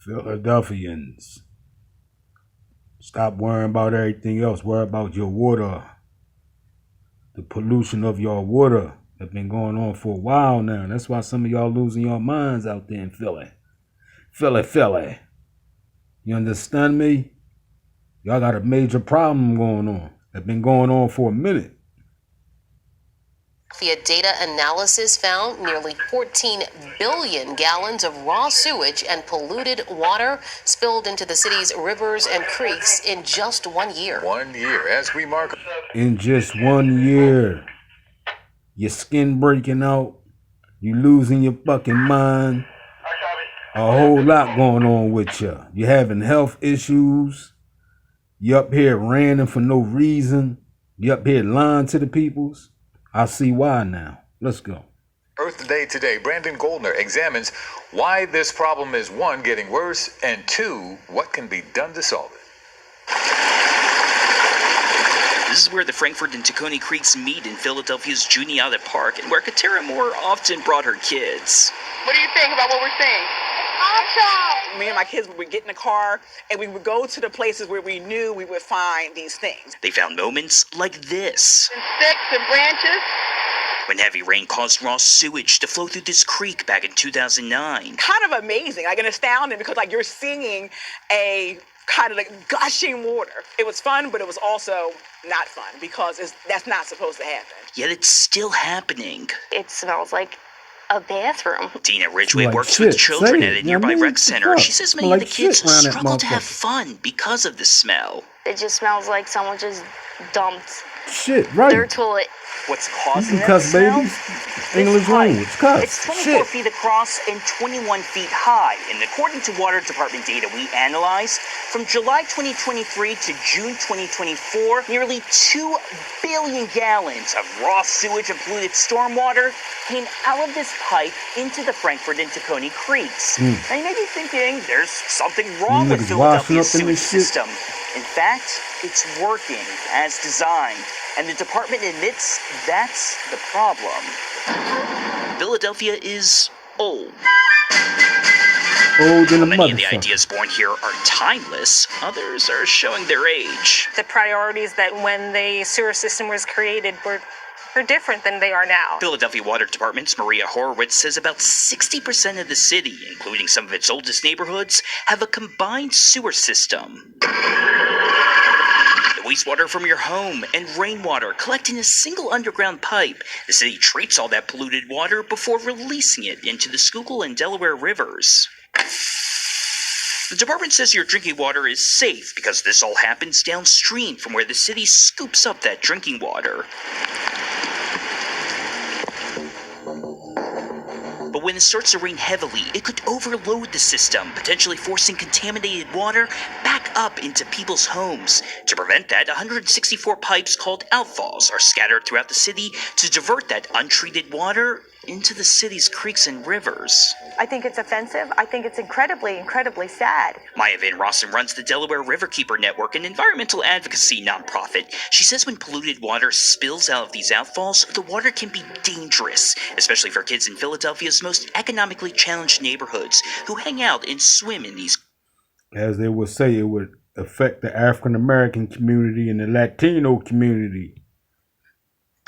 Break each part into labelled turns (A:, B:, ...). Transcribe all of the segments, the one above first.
A: Philadelphians, stop worrying about everything else. Worry about your water. The pollution of your water has been going on for a while now. That's why some of y'all losing your minds out there in Philly. Philly. You understand me? Y'all got a major problem going on. It's been going on for a minute.
B: Via data analysis found nearly 14 billion gallons of raw sewage and polluted water spilled into the city's rivers and creeks in just 1 year.
C: 1 year as we mark.
A: In just 1 year, your skin breaking out, you losing your fucking mind. A whole lot going on with you. You're having health issues. You up here ranting for no reason. You up here lying to the peoples. I see why now. Let's go.
C: Earth Day today, Brandon Goldner examines why this problem is, one, getting worse, and two, what can be done to solve it.
D: This is where the Frankfort and Tacony Creeks meet in Philadelphia's Juniata Park, and where Katera Moore often brought her kids.
E: What do you think about what we're seeing?
F: Awesome! Me and my kids would get in the car, and we would go to the places where we knew we would find these things.
D: They found moments like this.
E: And sticks and branches.
D: When heavy rain caused raw sewage to flow through this creek back in 2009.
F: Kind of amazing, like, and astounding, because like you're seeing a kind of like gushing water. It was fun, but it was also not fun because that's not supposed to happen.
D: Yet it's still happening.
G: It smells like a bathroom.
D: Dina Ridgway works with children at a nearby rec center. She says many of the kids struggle to have fun because of the smell.
G: It just smells like someone just dumped
D: their
G: toilet.
D: What's causing
A: that smell? English language, cuss.
D: It's 24 feet across and 21 feet high. And according to Water Department data we analyzed, from July 2023 to June 2024, nearly 2 billion gallons of raw sewage and polluted stormwater came out of this pipe into the Frankfort and Tacony Creeks. Now you may be thinking there's something wrong with Philadelphia's sewage system. In fact, it's working as designed, and the department admits that's the problem. Philadelphia is old. Many of the ideas born here are timeless. Others are showing their age.
H: The priorities that when the sewer system was created were different than they are now.
D: Philadelphia Water Department's Maria Horowitz says about 60% of the city, including some of its oldest neighborhoods, have a combined sewer system. Wastewater from your home and rainwater collect in a single underground pipe. The city treats all that polluted water before releasing it into the Schuylkill and Delaware rivers. The department says your drinking water is safe because this all happens downstream from where the city scoops up that drinking water. But when it starts to rain heavily, it could overload the system, potentially forcing contaminated water back up into people's homes. To prevent that, 164 pipes called outfalls are scattered throughout the city to divert that untreated water into the city's creeks and rivers.
I: I think it's offensive. I think it's incredibly, incredibly sad.
D: Maya Van Rossum runs the Delaware Riverkeeper Network, an environmental advocacy nonprofit. She says when polluted water spills out of these outfalls, the water can be dangerous, especially for kids in Philadelphia's most economically challenged neighborhoods who hang out and swim in these.
A: As they would say, it would affect the African American community and the Latino community.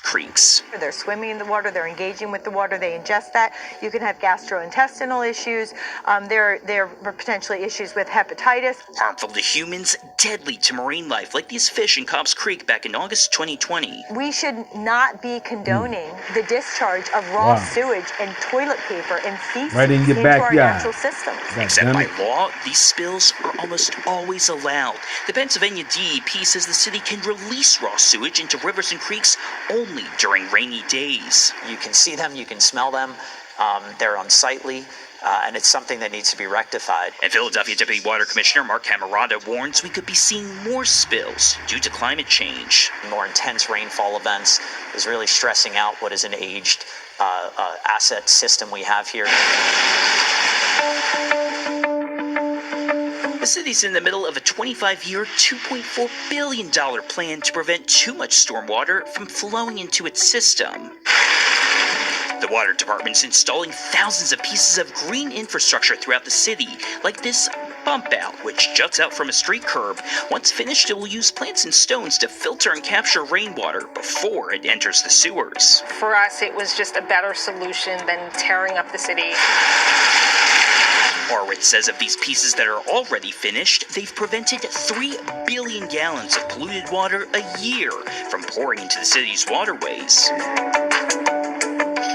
D: Creeks.
I: They're swimming in the water, they're engaging with the water, they ingest that. You can have gastrointestinal issues. There are potentially issues with hepatitis.
D: Harmful to humans, deadly to marine life, like these fish in Cobbs Creek back in August 2020.
I: We should not be condoning the discharge of raw sewage and toilet paper and feces
A: into
I: our natural systems.
D: Except by law, these spills are almost always allowed. The Pennsylvania DEP says the city can release raw sewage into rivers and creeks only during rainy days.
J: You can see them, you can smell them, they're unsightly, and it's something that needs to be rectified.
D: And Philadelphia Deputy Water Commissioner Mark Camerata warns we could be seeing more spills due to climate change.
J: More intense rainfall events is really stressing out what is an aged asset system we have here.
D: The city's in the middle of a 25-year, $2.4 billion plan to prevent too much stormwater from flowing into its system. The water department's installing thousands of pieces of green infrastructure throughout the city, like this bump out, which juts out from a street curb. Once finished, it will use plants and stones to filter and capture rainwater before it enters the sewers.
H: For us, it was just a better solution than tearing up the city.
D: Horowitz says of these pieces that are already finished, they've prevented 3 billion gallons of polluted water a year from pouring into the city's waterways.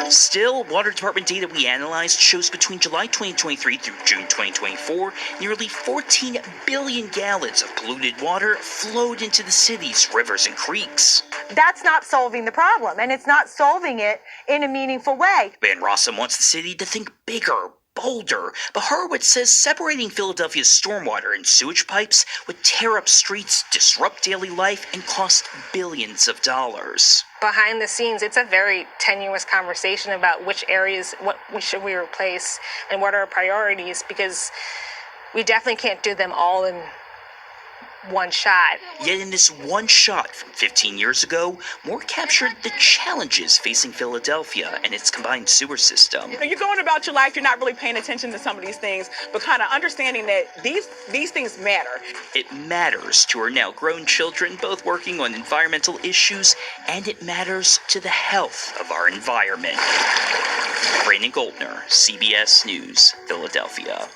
D: Still, water department data we analyzed shows between July 2023 through June 2024, nearly 14 billion gallons of polluted water flowed into the city's rivers and creeks.
I: That's not solving the problem, and it's not solving it in a meaningful way.
D: Van Rossum wants the city to think bigger, bolder, but Horowitz says separating Philadelphia's stormwater and sewage pipes would tear up streets, disrupt daily life, and cost billions of dollars.
H: Behind the scenes, it's a very tenuous conversation about which areas, what should we replace, and what are our priorities, because we definitely can't do them all in one shot.
D: Yet in this one shot from 15 years ago, Moore captured the challenges facing Philadelphia and its combined sewer system.
F: You're going about your life, you're not really paying attention to some of these things, but kind of understanding that these things matter.
D: It matters to our now grown children, both working on environmental issues, and it matters to the health of our environment. Brandon Goldner, CBS News, Philadelphia.